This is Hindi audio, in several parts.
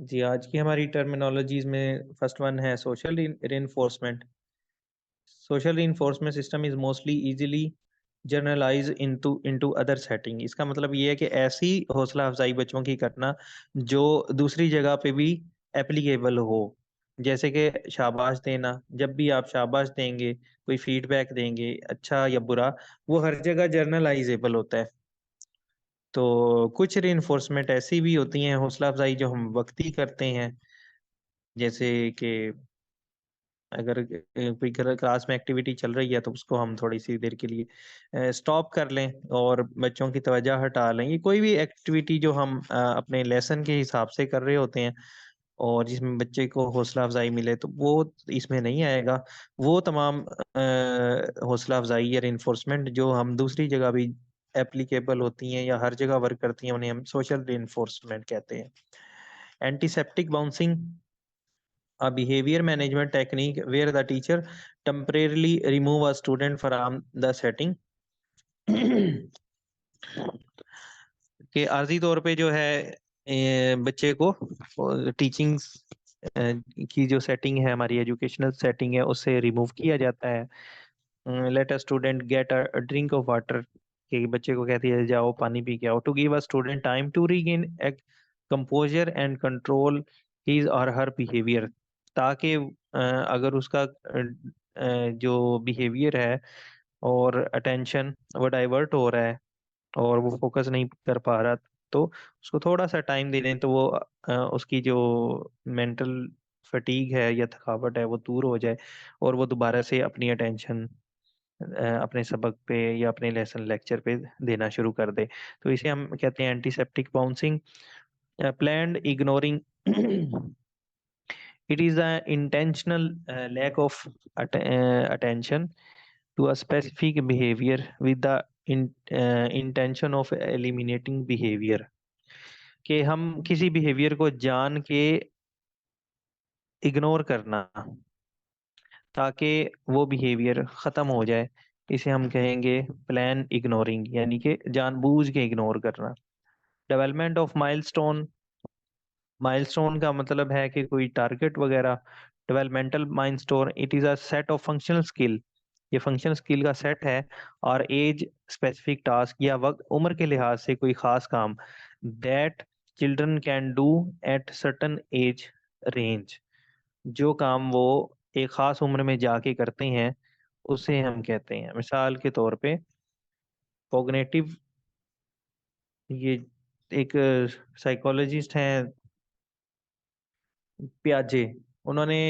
जी, आज की हमारी टर्मिनोलॉजीज़ में फर्स्ट वन है social reinforcement. Social reinforcement system is mostly easily generalise into other setting. इसका मतलब ये है कि ऐसी हौसला अफ़ज़ाई बच्चों की करना जो दूसरी जगह पे भी एप्लीकेबल हो। जैसे कि शाबाश देना, जब भी आप शाबाश देंगे, कोई फीडबैक देंगे, अच्छा या बुरा, वो हर जगह जनरलाइज़ेबल होता है। तो कुछ रीइंफोर्समेंट ऐसी भी होती हैं हौसला अफ़ज़ाई जो हम वक़्ती करते हैं, जैसे कि अगर कोई क्लास में एक्टिविटी चल रही है तो उसको हम थोड़ी-सी देर के लिए स्टॉप कर लें और बच्चों की तवज्जो हटा लें। ये कोई भी एक्टिविटी जो हम अपने लेसन के हिसाब से कर रहे होते हैं और जिसमें बच्चे को हौसला अफ़ज़ाई मिले तो वो इसमें नहीं आएगा। वो तमाम हौसला अफ़ज़ाई या रिइंफोर्समेंट जो हम दूसरी जगह भी एप्लीकेबल होती हैं या हर जगह वर्क करती हैं, उन्हें हम सोशल रिइंफोर्समेंट कहते हैं। Antiseptic bouncing, a behavior management technique where the teacher temporarily remove a student from the setting कि आर्ज़ी तौर पे जो है बच्चे को टीचिंग की जो सेटिंग है, हमारी एजुकेशनल सेटिंग है, उससे रिमूव किया जाता है। Let a student get a drink of water, कि बच्चे को कहती है जाओ पानी पी के आओ, to give a student time to regain composure and control his or her behaviour, ताकि अगर उसका जो बिहेवियर है और अटेंशन वो डाइवर्ट हो रहा है और वो फ़ोकस नहीं कर पा रहा, तो उसको थोड़ा-सा टाइम दे दें तो वो उसकी जो मेंटल फटीग है या थकावट है वो दूर हो जाए और वो दोबारा से अपनी अटेंशन अपने सबक पे या अपने लेसन लेक्चर पे देना शुरू कर दे। तो इसे हम कहते हैं antiseptic bouncing. Planned ignoring, it is a intentional lack of attention to a specific behavior with the intention of eliminating behavior, कि हम किसी बिहेवियर को जान के इग्नोर करना ताकि वो बिहेवियर ख़त्म हो जाए। इसे हम कहेंगे प्लान इग्नोरिंग, यानी कि जानबूझ के इग्नोर करना। डेवलपमेंट ऑफ माइलस्टोन, माइलस्टोन का मतलब है कि कोई टारगेट वगैरह। Developmental milestone, it is a set of functional skill, ये फंक्शनल स्किल का सेट है और एज स्पेसिफिक टास्क या वक्त उम्र के लिहाज से कोई खास काम that children can do at certain age range, जो काम वो एक खास उम्र में जाके करते हैं उसे हम कहते हैं। मिसाल के तौर पे कॉग्निटिव, ये एक साइकोलॉजिस्ट हैं पियाजे, उन्होंने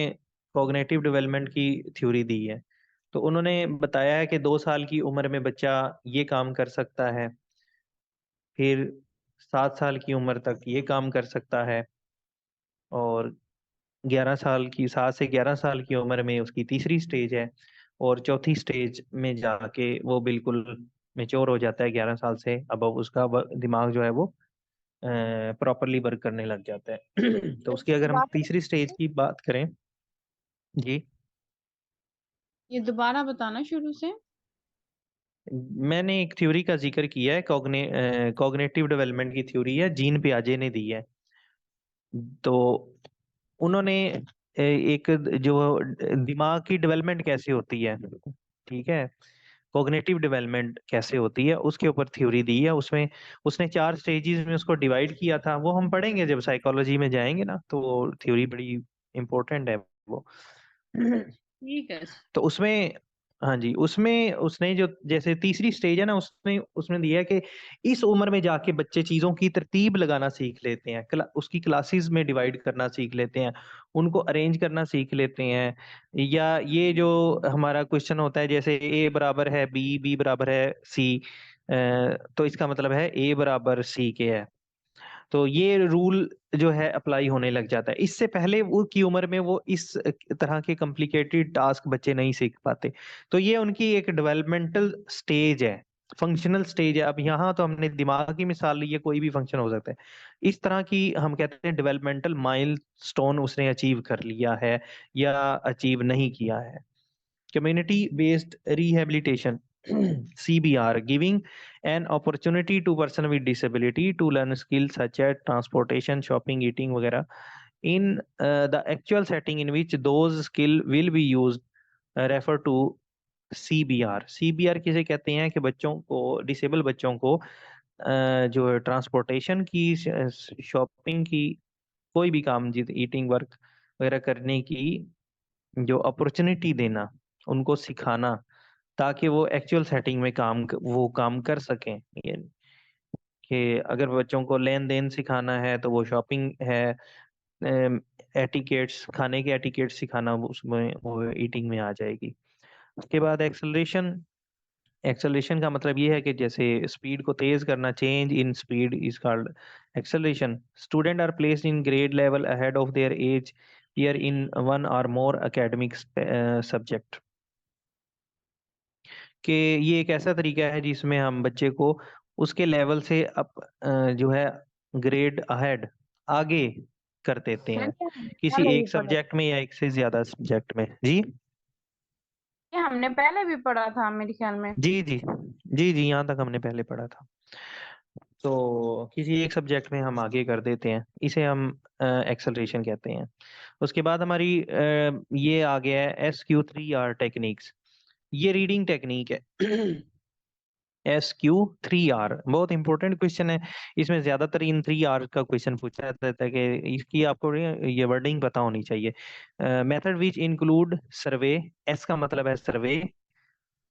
कॉग्निटिव डेवलपमेंट की थ्योरी दी है। तो उन्होंने बताया है कि 2 साल की उम्र में बच्चा ये काम कर सकता है, फिर 7 साल की उम्र तक ये काम कर सकता है और 11 साल की 7 से 11 साल की उम्र में उसकी तीसरी स्टेज है और चौथी स्टेज में जाके वो बिल्कुल मैच्योर हो जाता है 11 साल से अबव, उसका दिमाग जो है वो प्रॉपरली वर्क करने लग जाता है। तो उसकी अगर हम दोबारा तीसरी स्टेज की बात करें। जी, ये दोबारा बताना शुरू से। मैंने एक थ्योरी का ज़िक्र किया है, कॉग्निटिव डेवलपमेंट की थ्योरी है, जीन पियाजे ने दी है। तो उन्होंने एक जो दिमाग की डेवलपमेंट कैसे होती है, ठीक है? कॉग्निटिव डेवलपमेंट कैसे होती है, उसके ऊपर थ्योरी दी है। उसमें उसने 4 स्टेजेस में उसको डिवाइड किया था। वो हम पढ़ेंगे जब साइकोलॉजी में जाएँगे ना, तो थ्योरी बड़ी इम्पोर्टेंट है वो। ठीक है। तो उसमें हाँ जी, उसमें उसने जो जैसे तीसरी स्टेज है ना, उसमें उसमें दिया है कि इस उम्र में जाके बच्चे चीज़ों की तरतीब लगाना सीख लेते हैं। उसकी क्लासेस में डिवाइड करना सीख लेते हैं, उनको अरेंज करना सीख लेते हैं। या ये जो हमारा क्वेश्चन होता है, जैसे ए बराबर है बी, बी बराबर है सी, तो इसका मतलब है ए बराबर सी के है। तो ये रूल जो है अप्लाई होने लग जाता है। इससे पहले वो की उम्र में वो इस तरह के कॉम्प्लिकेटेड टास्क बच्चे नहीं सीख पाते। तो ये उनकी एक डेवलपमेंटल स्टेज है, फंक्शनल स्टेज है। अब यहाँ तो हमने दिमाग की मिसाल ली है, कोई भी फंक्शन हो सकता है। इस तरह की हम कहते हैं डेवलपमेंटल माइलस्टोन उसने अचीव कर लिया है या अचीव नहीं किया है। Community based rehabilitation CBR, giving an opportunity to person with disability to learn skills such as transportation, shopping, eating वगैरह। in the actual setting in which those skill will be used refer to CBR। CBR किसे कहते हैं कि बच्चों को, डिसेबल बच्चों को जो ट्रांसपोर्टेशन की, शॉपिंग की, कोई भी काम, जित ईटिंग वर्क वगैरह करने की जो अपॉर्चुनिटी देना, उनको सिखाना, ताकि वो एक्चुअल सेटिंग में वो काम कर सकें। ये कि अगर बच्चों को लेन देन सिखाना है तो वो शॉपिंग है, एटिकेट्स, खाने के एटिकेट्स सिखाना, उसमें वो ईटिंग में आ जाएगी। उसके बाद एक्सेलरेशन। एक्सेलरेशन का मतलब ये है कि जैसे स्पीड को तेज करना, change in speed is called acceleration. Student are placed in grade level ahead of their age peer in one or more academic subject. कि ये एक ऐसा तरीका है जिसमें हम बच्चे को उसके लेवल से जो है ग्रेड अहेड, आगे कर देते हैं ये हमने किसी पहले भी एक पढ़ा सब्जेक्ट में या एक से ज्यादा सब्जेक्ट में। जी ये हमने पहले भी पढ़ा था मेरे ख्याल में। जी जी जी जी, यहाँ तक हमने पहले पढ़ा था। तो किसी एक सब्जेक्ट में हम आगे कर देते हैं, इसे हम एक्सेलरेशन कहते हैं। उसके बाद हमारी ये आ गया है SQ3R टेक्निक्स। ये रीडिंग टेक्निक है। SQ3R बहुत इंपॉर्टेंट क्वेश्चन है। इसमें ज्यादातर इन 3R का क्वेश्चन पूछा जाता है कि इसकी आपको ये वर्डिंग पता होनी चाहिए। Method which include survey. S का मतलब है सर्वे,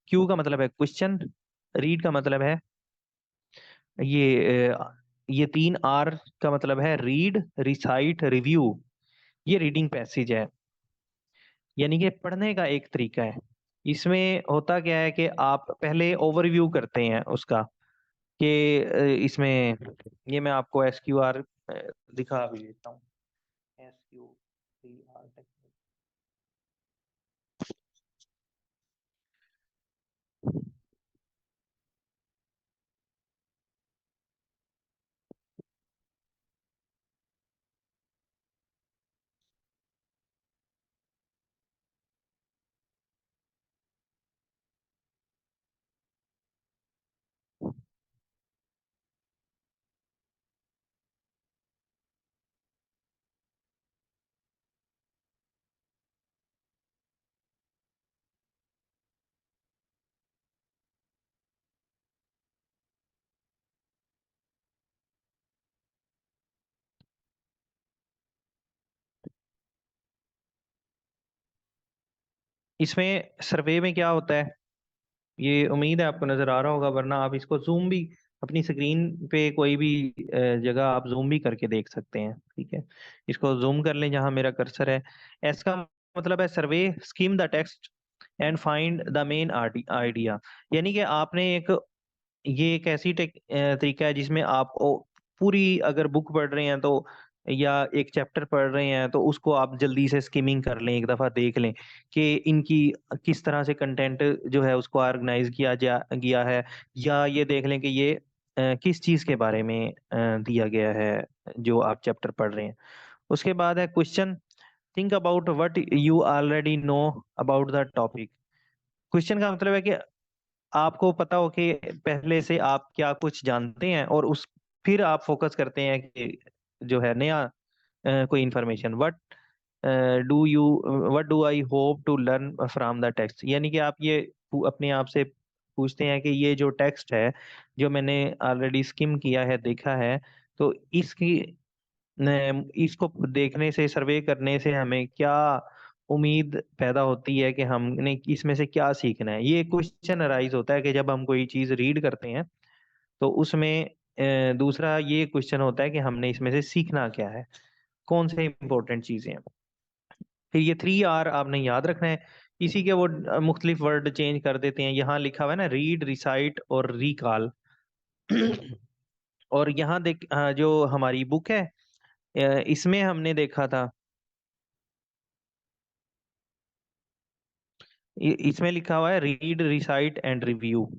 Q का मतलब है क्वेश्चन, रीड का मतलब है ये 3R का मतलब है रीड, रिसाइट, रिव्यू। ये रीडिंग पैसेज है, यानी कि पढ़ने का एक तरीका है। इसमें होता क्या है कि आप पहले ओवरव्यू करते हैं उसका, कि इसमें ये मैं आपको SQR दिखा भी देता हूँ। SQ3R technique. इसमें सर्वे में क्या होता है, ये उम्मीद है आपको नजर आ रहा होगा, वरना आप इसको जूम भी, अपनी स्क्रीन पे कोई भी जगह आप जूम भी करके देख सकते हैं। ठीक है, इसको जूम कर लें जहां मेरा कर्सर है। एस का मतलब है survey, skim the text and find the main idea. यानी कि आपने ये एक ऐसी तरीका है जिसमें आप पूरी अगर बुक पढ़ रहे हैं तो, या एक चैप्टर पढ़ रहे हैं तो उसको आप जल्दी से स्किमिंग कर लें, एक दफा देख लें कि इनकी किस तरह से कंटेंट जो है उसको ऑर्गेनाइज गया है, या ये देख लें कि ये किस चीज के बारे में दिया गया है जो आप चैप्टर पढ़ रहे हैं। उसके बाद है question. Think about what you already know about the topic. Question का मतलब है कि आपको पता हो कि पहले से आप क्या कुछ जानते हैं, और उस फिर आप फोकस करते हैं कि जो है नया कोई information. What do I hope to learn from the text. यानी कि आप ये अपने आप से पूछते हैं कि ये जो टेक्स्ट है, जो मैंने ऑलरेडी स्किम किया है, देखा है, तो इसको देखने से, सर्वे करने से हमें क्या उम्मीद पैदा होती है कि हमने इसमें से क्या सीखना है। ये क्वेश्चन अराइज होता है कि जब हम कोई चीज रीड करते हैं तो उसमें दूसरा ये क्वेश्चन होता है कि हमने इसमें से सीखना क्या है, कौन से इंपॉर्टेंट चीजें हैं। फिर ये 3R आपने याद रखना है। इसी के वो मुख्तलिफ वर्ड चेंज कर देते हैं। यहाँ लिखा हुआ है ना, रीड, रिसाइट और रिकॉल। और यहाँ देख, जो हमारी बुक है, इसमें हमने देखा था, इसमें लिखा हुआ है रीड, रिसाइट एंड रिव्यू।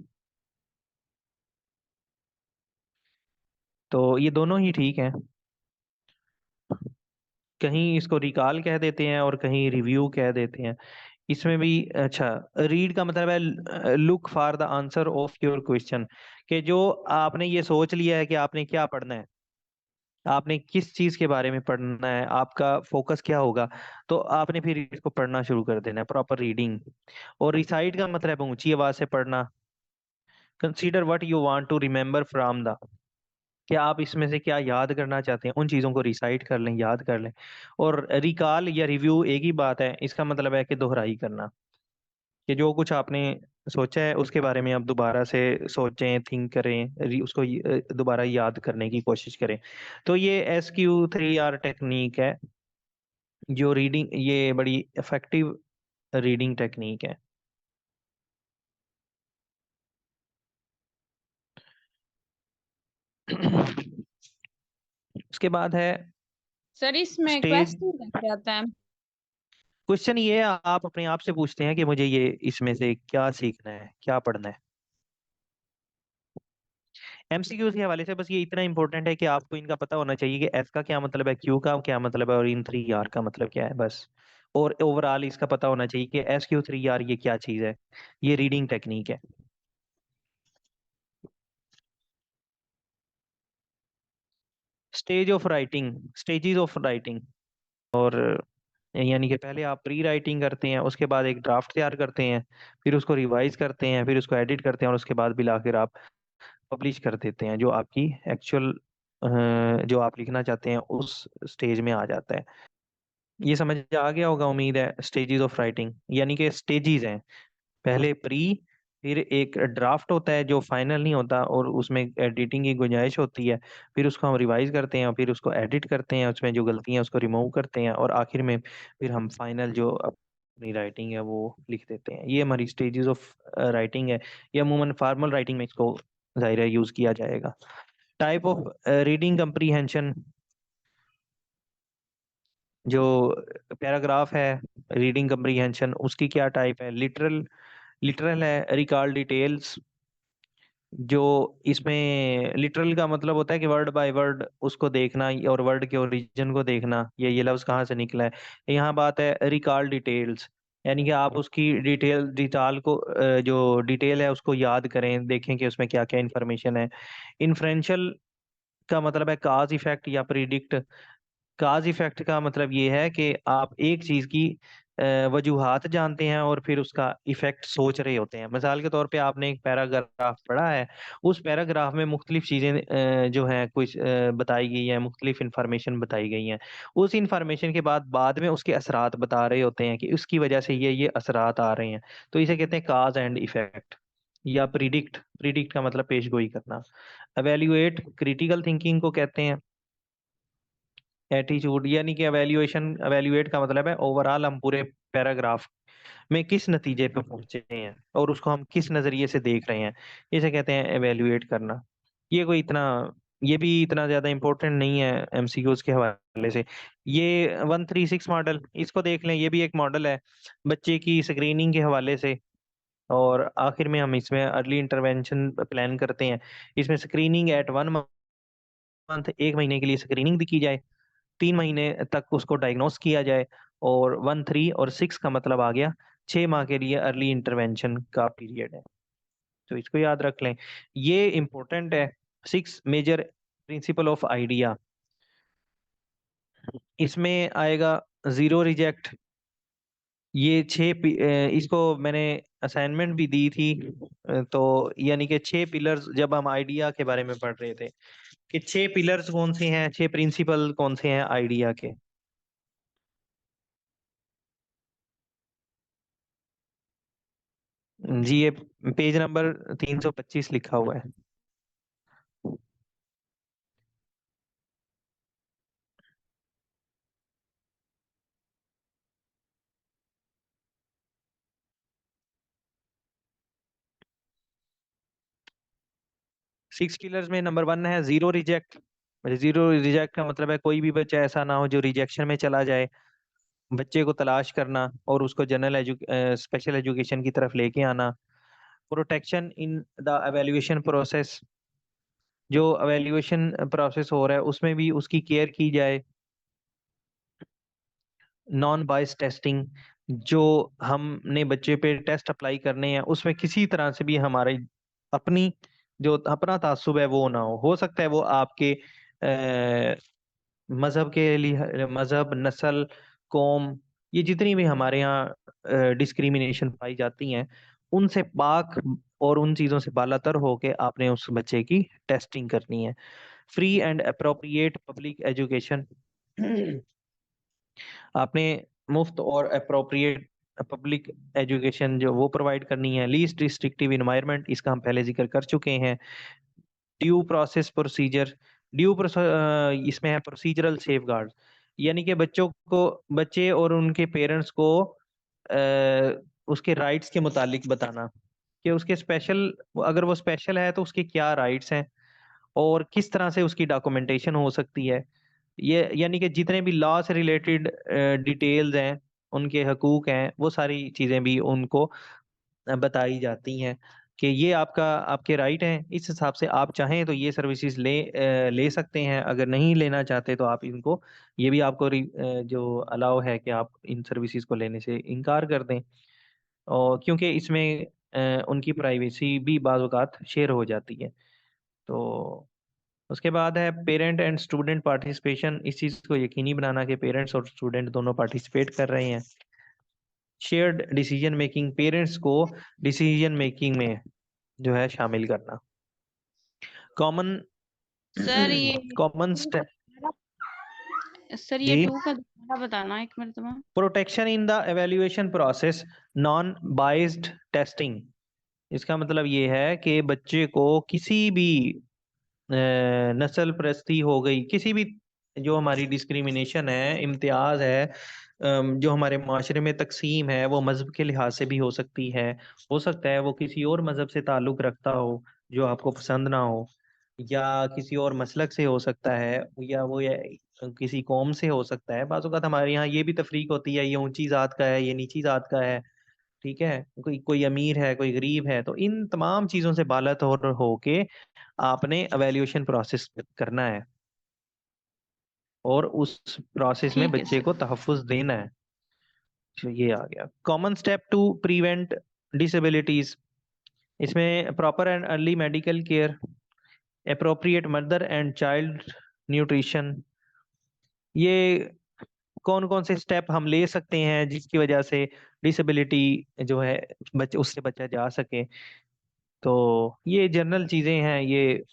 तो ये दोनों ही ठीक हैं। कहीं इसको रिकॉल कह देते हैं और कहीं रिव्यू कह देते हैं। इसमें भी अच्छा, रीड का मतलब है look for the answer of your question, कि जो आपने ये सोच लिया है कि आपने क्या पढ़ना है, आपने किस चीज के बारे में पढ़ना है, आपका फोकस क्या होगा, तो आपने फिर इसको पढ़ना शुरू कर देना है, प्रॉपर रीडिंग। और रिसाइट का मतलब है ऊंची आवाज से पढ़ना। Consider what you want to remember from the, क्या आप इसमें से क्या याद करना चाहते हैं, उन चीजों को रिसाइट कर लें, याद कर लें। और रिकॉल या रिव्यू एक ही बात है, इसका मतलब है कि दोहराई करना, कि जो कुछ आपने सोचा है उसके बारे में आप दोबारा से सोचें, थिंक करें, उसको दोबारा याद करने की कोशिश करें। तो ये SQ3R टेक्निक है, जो रीडिंग, ये बड़ी इफेक्टिव रीडिंग टेक्निक है। उसके बाद है सर इसमें स्टेज। क्वेश्चन कैसे आता है? क्वेश्चन ये है, आप अपने आप से पूछते हैं कि मुझे ये इसमें से क्या सीखना है, क्या पढ़ना है। MCQ के हवाले से बस ये इतना इंपॉर्टेंट है कि आपको इनका पता होना चाहिए कि S का क्या मतलब है, Q का क्या मतलब है, और इन 3R का मतलब क्या है, बस। और ओवरऑल इसका पता होना चाहिए कि SQ3R ये क्या चीज है। ये रीडिंग टेक्निक है। Stage of writing, stages of writing. और यानी कि पहले आप प्री राइटिंग करते हैं, उसके बाद एक ड्राफ्ट तैयार करते हैं, फिर उसको रिवाइज करते हैं, फिर उसको एडिट करते हैं, और उसके बाद मिलाकर आप पब्लिश कर देते हैं, जो आपकी एक्चुअल जो आप लिखना चाहते हैं उस स्टेज में आ जाता है। ये समझ आ गया होगा उम्मीद है। स्टेजेस ऑफ राइटिंग यानी कि स्टेजेस हैं, पहले प्री, फिर एक ड्राफ्ट होता है जो फाइनल नहीं होता और उसमें एडिटिंग की गुंजाइश होती है, फिर उसको हम रिवाइज करते हैं, फिर उसको एडिट करते हैं, उसमें जो गलतियां हैं उसको रिमूव करते हैं, और आखिर में फिर हम फाइनल जो अपनी राइटिंग है वो लिख देते हैं। ये हमारी स्टेजेस ऑफ राइटिंग है। ये अमूमन फॉर्मल राइटिंग में इसको जाहिर है यूज किया जाएगा। टाइप ऑफ रीडिंग कंप्रीहेंशन, जो पैराग्राफ है रीडिंग कंप्रीहेंशन, उसकी क्या टाइप है। लिटरल, लिटरल है। रिकॉल डिटेल्स, जो इसमें लिटरल का मतलब होता है कि वर्ड बाय वर्ड उसको देखना और वर्ड के ओरिजिन को देखना, ये लफ्ज कहाँ से निकला है। यहाँ बात है रिकॉल डिटेल्स, यानी कि आप उसकी डिटेल को जो डिटेल है उसको याद करें, देखें कि उसमें क्या क्या इंफॉर्मेशन है। इन्फ्रेंशियल का मतलब है काज इफेक्ट या प्रिडिक्ट। काज इफेक्ट का मतलब ये है कि आप एक चीज की वजूहात जानते हैं और फिर उसका इफेक्ट सोच रहे होते हैं। मिसाल के तौर पे आपने एक पैराग्राफ पढ़ा है, उस पैराग्राफ में मुख्तलिफ चीजें जो हैं कुछ बताई गई हैं, मुख्तलिफ इंफॉर्मेशन बताई गई हैं। उस इंफॉर्मेशन के बाद में उसके असरात बता रहे होते हैं कि उसकी वजह से ये असरात आ रहे हैं। तो इसे कहते हैं काज एंड इफेक्ट या प्रिडिक्ट। प्रिडिक्ट का मतलब पेश गोई करना। एवेल्युएट क्रिटिकल थिंकिंग को कहते हैं। एटीट्यूड यानी कि एवेल्युएशन, एवेल्युएट का मतलब है ओवरऑल हम पूरे पैराग्राफ में किस नतीजे पे पहुंचे हैं और उसको हम किस नजरिए से देख रहे हैं, इसे कहते हैं एवेल्युएट करना। ये कोई इतना, ये भी इतना ज्यादा इंपॉर्टेंट नहीं है MCQs के हवाले से। ये 136 मॉडल, इसको देख लें, ये भी एक मॉडल है बच्चे की स्क्रीनिंग के हवाले से। और आखिर में हम इसमें अर्ली इंटरवेंशन प्लान करते हैं। इसमें स्क्रीनिंग एट 1 मंथ, 1 महीने के लिए स्क्रीनिंग की जाए, 3 महीने तक उसको डायग्नोस किया जाए, और 1, 3 और 6 का मतलब आ गया 6 माह के लिए अर्ली इंटरवेंशन का पीरियड है। तो इसको याद रख लें, ये इंपॉर्टेंट है। 6 मेजर प्रिंसिपल ऑफ आइडिया, इसमें आएगा जीरो रिजेक्ट। ये इसको मैंने असाइनमेंट भी दी थी। तो यानी कि 6 पिलर्स जब हम आइडिया के बारे में पढ़ रहे थे, कि 6 पिलर्स कौन से हैं, 6 प्रिंसिपल कौन से हैं आइडिया के। जी, ये पेज नंबर 325 लिखा हुआ है। 6 पिलर्स में नंबर 1 है जीरो रिजेक्ट। जीरो रिजेक्ट का मतलब है कोई भी बच्चा ऐसा ना हो जो रिजेक्शन में चला जाए। बच्चे को तलाश करना और उसको स्पेशल एजुकेशन की तरफ लेके आना। Protection in the evaluation process, जो एवेल्युएशन प्रोसेस हो रहा है उसमें भी उसकी केयर की जाए। नॉन बायस टेस्टिंग, जो हमने बच्चे पे टेस्ट अप्लाई करने हैं उसमें किसी तरह से भी हमारे अपनी जो अपना तासुब है वो ना हो सकता है वो आपके मजहब के लिए, मजहब, नस्ल, कौम, ये जितनी भी हमारे यहाँ डिस्क्रिमिनेशन पाई जाती हैं, उनसे पाक और उन चीज़ों से बालातर होके आपने उस बच्चे की टेस्टिंग करनी है। Free and appropriate public education, आपने मुफ्त और अप्रोप्रिएट पब्लिक एजुकेशन जो वो प्रोवाइड करनी है। लीस्ट रिस्ट्रिक्टिव इन्वायरमेंट, इसका हम पहले जिक्र कर चुके हैं। ड्यू प्रोसेस प्रोसीजर, इसमें है प्रोसीजरल सेफगार्ड, यानी कि बच्चे और उनके पेरेंट्स को उसके राइट्स के मुतालिक बताना कि उसके स्पेशल, अगर वो स्पेशल है तो उसके क्या राइट्स हैं और किस तरह से उसकी डॉक्यूमेंटेशन हो सकती है। ये यानी कि जितने भी लॉ से रिलेटेड डिटेल्स हैं, उनके हकूक हैं, वो सारी चीज़ें भी उनको बताई जाती हैं कि ये आपके राइट हैं। इस हिसाब से आप चाहें तो ये सर्विसेज ले सकते हैं, अगर नहीं लेना चाहते तो आप इनको, ये भी आपको जो अलाउ है कि आप इन सर्विसेज को लेने से इनकार कर दें, और क्योंकि इसमें उनकी प्राइवेसी भी बाज़ औक़ात शेयर हो जाती है। तो उसके बाद है पेरेंट एंड स्टूडेंट पार्टिसिपेशन, इस चीज़ को यकीनी बनाना कि पेरेंट्स और स्टूडेंट दोनों पार्टिसिपेट कर रहे हैं। शेयर्ड डिसीजन मेकिंग, पेरेंट्स को डिसीजन मेकिंग में जो है शामिल करना। कॉमन सर ये कॉमन टू का स्टेप। सर ये जी, टू का दोबारा बताना एक मरतबा। Protection in the evaluation process, non biased testing, इसका मतलब ये है कि बच्चे को किसी भी नस्ल परस्ती हो गई, किसी भी जो हमारी डिस्क्रिमिनेशन है, इम्तियाज है, जो हमारे माशरे में तकसीम है, वो मज़हब के लिहाज से भी हो सकती है। हो सकता है वो किसी और मज़हब से ताल्लुक़ रखता हो जो आपको पसंद ना हो, या किसी और मसलक से हो सकता है, या किसी कौम से हो सकता है। बाज़ औक़ात हमारे यहाँ ये भी तफरीक होती है, ये ऊंची ज़ात का है, ये नीची ज़ात का है, ठीक है, कोई कोई अमीर है, कोई गरीब है। तो इन तमाम चीज़ों से बालातर होके आपने एवेल्यूएशन प्रोसेस करना है और उस प्रोसेस में ठीक है बच्चे सर। को तहफ़्फ़ुज़ देना है। तो ये आ गया common step to prevent disabilities, इसमें proper and early medical care, appropriate mother and child nutrition, ये कौन कौन से स्टेप हम ले सकते हैं जिसकी वजह से डिसेबिलिटी जो है बच्चे उससे बचा जा सके। तो ये जनरल चीज़ें हैं, ये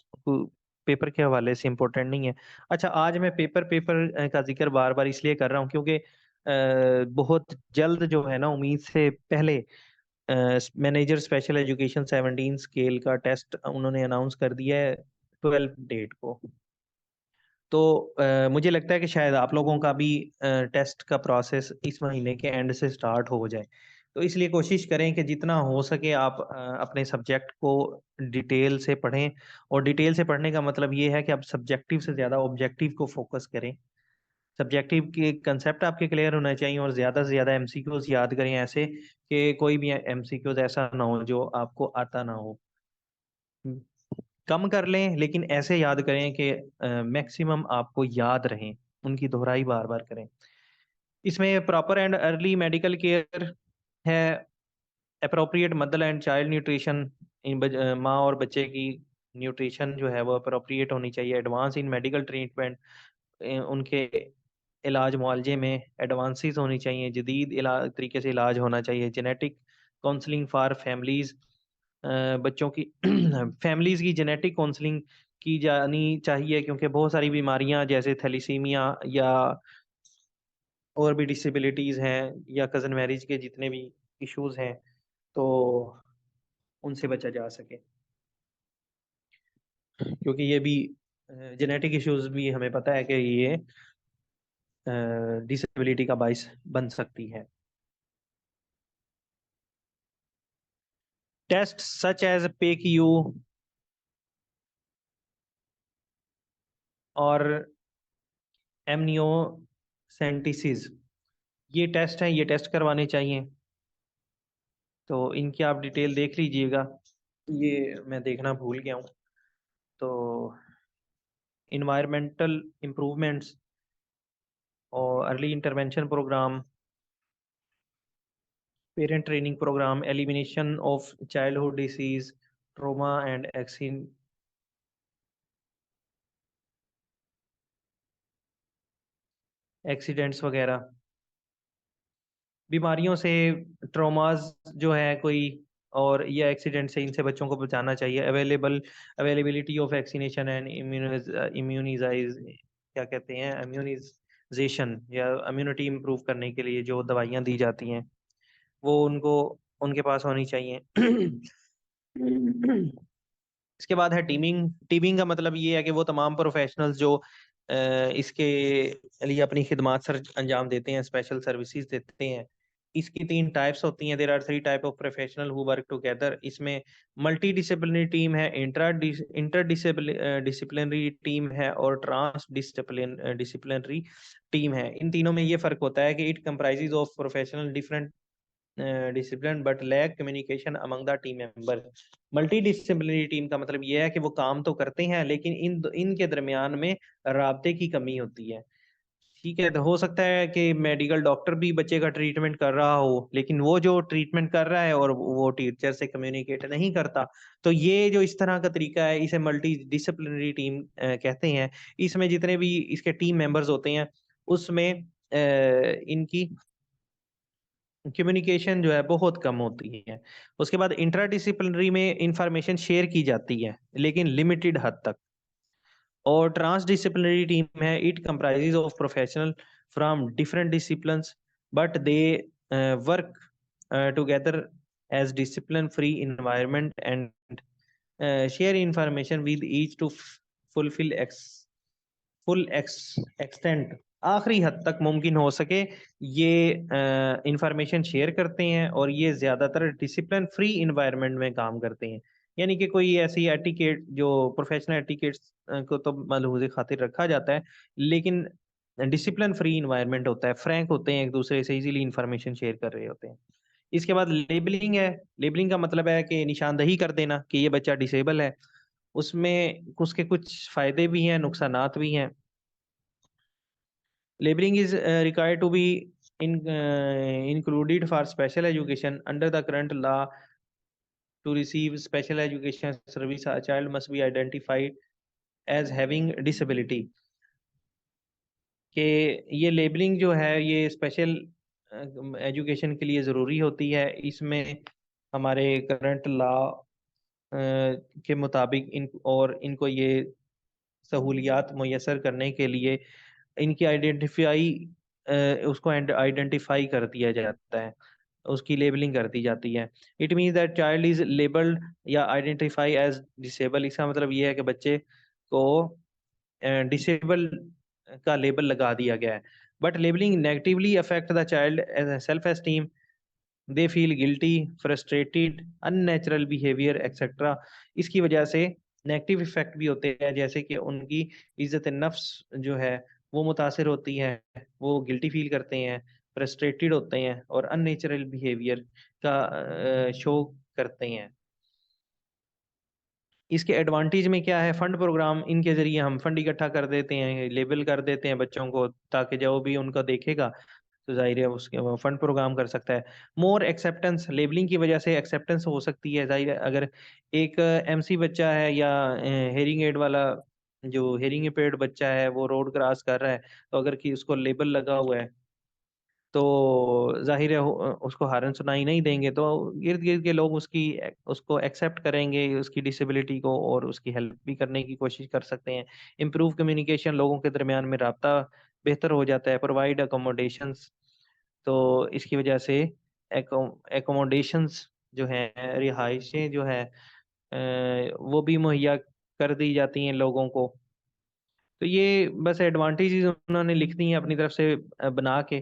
पेपर के हवाले से इम्पोर्टेंट नहीं है। अच्छा, आज मैं पेपर का जिक्र बार बार इसलिए कर रहा हूँ क्योंकि बहुत जल्द जो है ना, उम्मीद से पहले मैनेजर स्पेशल एजुकेशन 17 स्केल का टेस्ट उन्होंने अनाउंस कर दिया है 12 डेट को। तो मुझे लगता है कि शायद आप लोगों का भी टेस्ट का प्रोसेस इस महीने के एंड से स्टार्ट हो जाए। तो इसलिए कोशिश करें कि जितना हो सके आप अपने सब्जेक्ट को डिटेल से पढ़ें, और डिटेल से पढ़ने का मतलब ये है कि आप सब्जेक्टिव से ज़्यादा ऑब्जेक्टिव को फोकस करें। सब्जेक्टिव के कंसेप्ट आपके क्लियर होने चाहिए और ज़्यादा से ज़्यादा एमसीक्यूज याद करें, ऐसे कि कोई भी एमसीक्यूज ऐसा ना हो जो आपको आता ना हो। कम कर लें लेकिन ऐसे याद करें कि मैक्सिमम आपको याद रहें, उनकी दोहराई बार बार करें। इसमें proper and early medical care है, appropriate mother and child nutrition, माँ और बच्चे की न्यूट्रिशन जो है वो अप्रोप्रिएट होनी चाहिए। एडवांस इन मेडिकल ट्रीटमेंट, उनके इलाज मुआलजे में एडवांसेस होनी चाहिए, जदीद इलाज तरीके से इलाज होना चाहिए। जेनेटिक काउंसलिंग फॉर फैमिलीज, बच्चों की फैमिलीज की जेनेटिक काउंसलिंग की जानी चाहिए, क्योंकि बहुत सारी बीमारियां जैसे थैलीसीमिया या और भी डिसेबिलिटीज हैं, या कजन मैरिज के जितने भी इश्यूज हैं, तो उनसे बचा जा सके, क्योंकि ये भी जेनेटिक इश्यूज भी हमें पता है कि ये डिसेबिलिटी का बाइस बन सकती है। टेस्ट सच एज पेक्यू और एमनियोसेंटिसिस, ये टेस्ट हैं, ये टेस्ट करवाने चाहिए। तो इनकी आप डिटेल देख लीजिएगा, ये मैं देखना भूल गया हूँ। तो इन्वायरमेंटल इम्प्रूवमेंट्स और early intervention program, parent training program, elimination of childhood disease, trauma and accident, accidents वगैरह, बीमारियों से, ट्रॉमास जो है कोई, और ये एक्सीडेंट से, इनसे बच्चों को बचाना चाहिए। Availability of vaccination and immunise क्या कहते हैं, इम्यूनाइजेशन या इम्यूनिटी इम्प्रूव करने के लिए जो दवाइयाँ दी जाती हैं वो उनको उनके पास होनी चाहिए। इसके बाद है टीमिंग। टीमिंग का मतलब ये है कि वो तमाम प्रोफेशनल्स जो इसके लिए अपनी खिदमात सर अंजाम देते हैं, स्पेशल सर्विसेज देते हैं। इसकी 3 टाइप्स होती हैं। There are 3 type of professional who work together. इसमें मल्टी डिसिप्लिनरी टीम है, इंटर डिसिप्लिनरी टीम है और ट्रांस डिसिप्लिनरी टीम है। इन तीनों में ये फर्क होता है कि it comprises of professional different discipline but lack communication among the team member. Multi disciplinary team का मतलब यह है कि वो काम तो करते हैं लेकिन इनके दरमियान में राब्ते की कमी होती है। ठीक है, तो हो सकता है कि मेडिकल डॉक्टर भी बच्चे का ट्रीटमेंट कर रहा हो लेकिन वो जो ट्रीटमेंट कर रहा है और वो टीचर से कम्युनिकेट नहीं करता। तो ये जो इस तरह का तरीका है इसे मल्टी डिसिप्लिनरी टीम कहते हैं। इसमें जितने भी इसके टीम मेंबर्स होते हैं उसमें इनकी कम्युनिकेशन जो है बहुत कम होती है। उसके बाद इंट्राडिसिप्लिनरी में इंफॉर्मेशन शेयर की जाती है लेकिन लिमिटेड हद तक। और ट्रांसडिसिप्लिनरी टीम है, it comprises of professional from different disciplines but they work together as discipline free environment and share information with each to fulfill full extent, आखिरी हद तक मुमकिन हो सके ये इंफॉर्मेशन शेयर करते हैं और ये ज़्यादातर डिसिप्लिन फ्री इन्वायरमेंट में काम करते हैं। यानी कि कोई ऐसी एटिकेट जो प्रोफेशनल एटिकेट्स को तो मलहूज़ खातिर रखा जाता है लेकिन डिसिप्लिन फ्री इन्वायरमेंट होता है, फ्रैंक होते हैं, एक दूसरे से इजीली इंफॉर्मेशन शेयर कर रहे होते हैं। इसके बाद लेबलिंग है। लेबलिंग का मतलब है कि निशानदही कर देना कि ये बच्चा डिसेबल है। उसमें उसके कुछ फ़ायदे भी हैं, नुकसानात भी हैं। Labeling is required to be included for special education under the current law. To receive special education service, a child must be identified as having disability. कि ये लेबलिंग जो है ये स्पेशल एजुकेशन के लिए ज़रूरी होती है। इसमें हमारे करंट लॉ के मुताबिक इनको ये सहूलियात मुयसर करने के लिए इनकी उसको आइडेंटिफाई कर दिया जाता है, उसकी लेबलिंग कर दी जाती है। It means that child is labelled या आइडेंटिफाई एज डिसेबल। इसका मतलब ये है कि बच्चे को डिसेबल का लेबल लगा दिया गया है। But labelling negatively affect the child as self esteem, they feel guilty, frustrated, unnatural behaviour etcetera. इसकी वजह से नेगेटिव इफेक्ट भी होते हैं जैसे कि उनकी इज्जत नफ्स जो है वो मुतासिर होती है, वो गिल्टी फील करते हैं, फ्रस्ट्रेटेड होते हैं और अननेचुरल बिहेवियर का शो करते हैं। इसके एडवांटेज में क्या है, फंड प्रोग्राम, इनके ज़रिए हम फंड इकट्ठा कर देते हैं, लेबल कर देते हैं बच्चों को ताकि जो भी उनको देखेगा तो ज़ाहिर है उसके वो फंड प्रोग्राम कर सकता है। मोर एक्सेप्टेंस, लेबलिंग की वजह से एक्सेप्टेंस हो सकती है। ज़ाहिर है अगर एक एमसी बच्चा है या हेयरिंग एड वाला जो हेयरिंग इम्पेयर्ड बच्चा है वो रोड क्रॉस कर रहा है तो अगर कि उसको लेबल लगा हुआ है तो ज़ाहिर है उसको हॉर्न सुनाई नहीं देंगे तो इर्द-गिर्द के लोग उसको एक्सेप्ट करेंगे, उसकी डिसेबिलिटी को, और उसकी हेल्प भी करने की कोशिश कर सकते हैं। इम्प्रूव कम्युनिकेशन, लोगों के दरमियान में राब्ता बेहतर हो जाता है। प्रोवाइड अकोमोडेशंस, तो इसकी वजह से एकोमोडेशंस जो हैं, रिहाइशें जो हैं वो भी मुहैया कर दी जाती हैं लोगों को। तो ये बस एडवांटेजेस उन्होंने लिख दी हैं अपनी तरफ से बना के।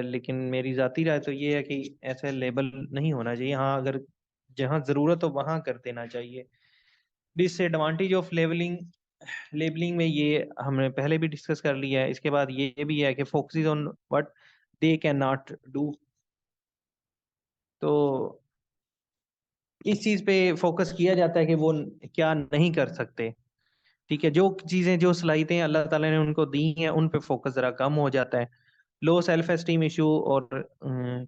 लेकिन मेरी ज़ाती राय तो ये है कि ऐसे लेबल नहीं होना चाहिए। हाँ, अगर जहाँ ज़रूरत हो वहाँ कर देना चाहिए। डिसएडवांटेज ऑफ लेबलिंग, लेबलिंग में ये हमने पहले भी डिस्कस कर लिया है। इसके बाद ये भी है कि focuses on what they can not do. तो इस चीज़ पे फोकस किया जाता है कि वो क्या नहीं कर सकते। ठीक है, जो चीज़ें, जो सलाहियतें अल्लाह ताला ने उनको दी हैं, उन पे फ़ोकस ज़रा कम हो जाता है। लो सेल्फ एस्टीम इश्यू और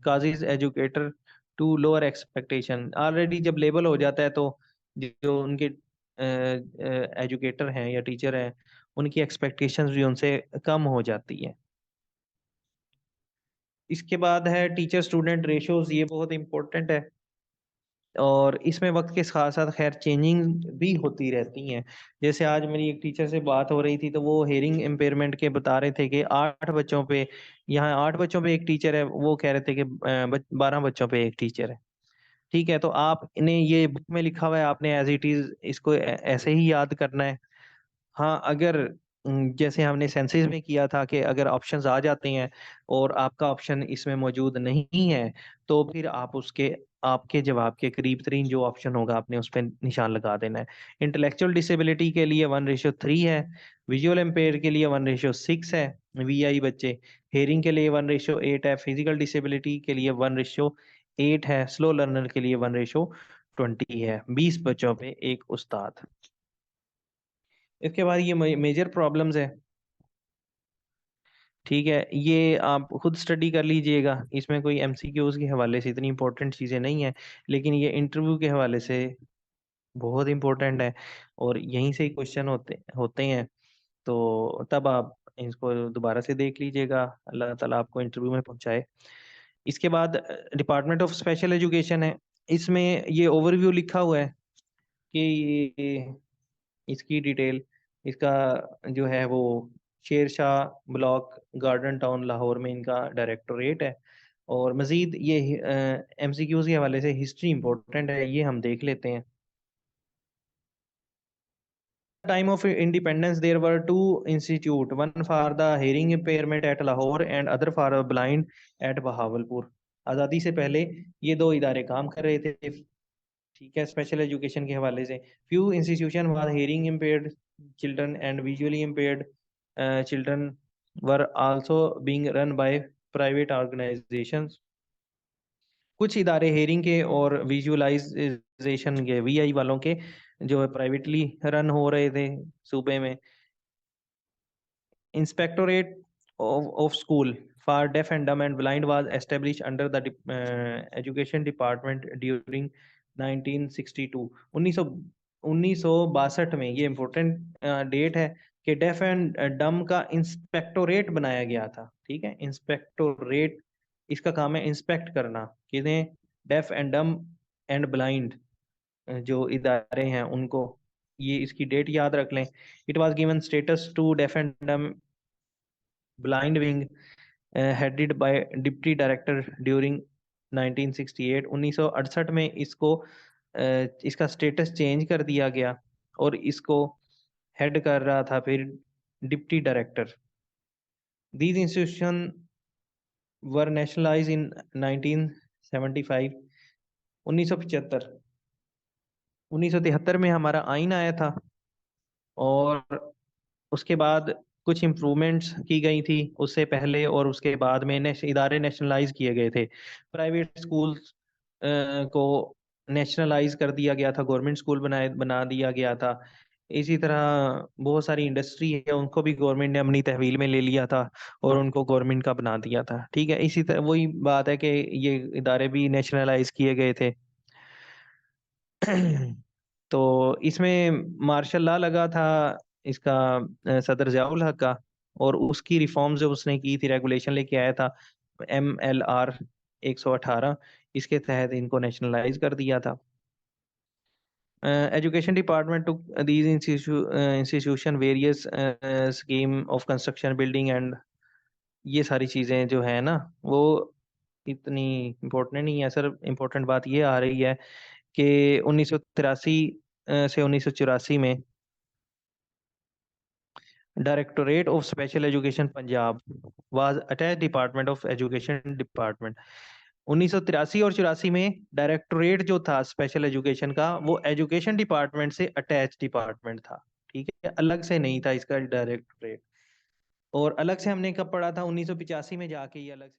causes educator to lower expectation. Already जब लेबल हो जाता है तो जो उनके एजुकेटर हैं या टीचर हैं, उनकी एक्सपेक्टेशंस भी उनसे कम हो जाती है। इसके बाद है टीचर स्टूडेंट रेशियोज, ये बहुत इंपॉर्टेंट है और इसमें वक्त के साथ साथ खैर चेंजिंग भी होती रहती हैं। जैसे आज मेरी एक टीचर से बात हो रही थी तो वो हेयरिंग इम्पेयरमेंट के बता रहे थे कि 8 बच्चों पे, यहाँ 8 बच्चों पे एक टीचर है, वो कह रहे थे कि 12 बच्चों पे एक टीचर है। ठीक है, तो आपने ये बुक में लिखा हुआ है, आपने एज इट इज इसको ऐसे ही याद करना है। हाँ, अगर जैसे हमने सेंसिस में किया था कि अगर ऑप्शंस आ जाते हैं और आपका ऑप्शन इसमें मौजूद नहीं है, तो फिर आप उसके आपके जवाब के करीब-तरीन जो ऑप्शन होगा आपने उस पे निशान लगा देना है। इंटेलेक्चुअल डिसेबिलिटी के लिए 1:3 है, विजुअल इम्पेयर के लिए 1:6 है, वीआई बच्चे, हियरिंग के लिए 1:8 है, फिजिकल डिसेबिलिटी के लिए 1:8 है, स्लो लर्नर के लिए 1:20 है, 20 बच्चों पे 1 उस्ताद। इसके बाद ये मेजर प्रॉब्लम्स है, ठीक है? ये आप खुद स्टडी कर लीजिएगा, इसमें कोई एमसीक्यूज़ के हवाले से इतनी इम्पोर्टेंट चीज़ें नहीं हैं, लेकिन ये इंटरव्यू के हवाले से बहुत इम्पोर्टेंट है और यहीं से ही क्वेश्चन होते होते हैं, तो तब आप इसको दोबारा से देख लीजिएगा, अल्लाह ताला आपको इंटरव्यू में पहुँचाए। इसके बाद डिपार्टमेंट ऑफ स्पेशल एजुकेशन है, इसमें ये ओवरव्यू लिखा हुआ है कि ये इसकी डिटेल, इसका जो है वो Shershah Block Garden Town Lahore में इनका डायरेक्टोरेट है और मज़ीद ये एमसीक्यूज़ के हवाले से हिस्ट्री इम्पोर्टेंट है, ये हम देख लेते हैं। Time of independence there were two institute, one for the hearing impairment at Lahore and other for the blind at Bahawalpur। आज़ादी से पहले ये 2 इदारे काम कर रहे थे, ठीक है, स्पेशल एजुकेशन के हवाले से। Few institution was hearing impaired children and visually impaired children were also being run by private organizations। कुछ इदारे हेयरिंग के और विजुअलाइजेशन के वीआई वालों के जो है प्राइवेटली रन हो रहे थे सूबे में। Inspectorate of school for deaf and dumb and blind was established under the education department during 1962। 1962 में, ये इम्पोर्टेंट डेट है कि डेफ एंड डम का इंस्पेक्टोरेट बनाया गया था, ठीक है? इंस्पेक्टोरेट, इसका काम है इंस्पेक्ट करना, किन्हें? Def and dumb and blind जो इदारे हैं उनको, ये इसकी डेट याद रख लें। It was given status to deaf and dumb blind wing headed by deputy director during 1968। 1968 में इसको इसका स्टेटस चेंज कर दिया गया और इसको हेड कर रहा था फिर deputy director. These institution were nationalise इन 1975। 1975, 1973 में हमारा आइन आया था और उसके बाद कुछ इम्प्रूवमेंट्स की गई थी उससे पहले और उसके बाद में इदारे नेशनलाइज किए गए थे। प्राइवेट स्कूल्स को नेशनलाइज कर दिया गया था, गवर्नमेंट स्कूल बना दिया गया था। इसी तरह बहुत सारी इंडस्ट्री है, उनको भी गवर्नमेंट ने अपनी तहवील में ले लिया था और उनको गवर्नमेंट का बना दिया था, ठीक है? इसी तरह वही बात है कि ये इदारे भी नेशनलाइज किए गए थे। तो इसमें मार्शल लॉ लगा था इसका सदर ज़ियाउल हक का और उसकी रिफॉर्म्स जो उसने की थी, रेगुलेशन लेके आया था MLR 118, इसके तहत इनको नेशनलाइज कर दिया था। Education department took these institution various scheme of construction building and ये सारी चीज़ें जो है ना वो इतनी इम्पोर्टेंट नहीं है सर। इम्पोर्टेंट बात ये आ रही है कि 1983 से 1984 में directorate of special education Punjab was attach department of education department. 1983 और 84 में डायरेक्टोरेट जो था स्पेशल एजुकेशन का वो एजुकेशन डिपार्टमेंट से अटैच डिपार्टमेंट था, ठीक है? अलग से नहीं था इसका डायरेक्टोरेट। और अलग से हमने कब पढ़ा था? 1985 में जाके ये अलग से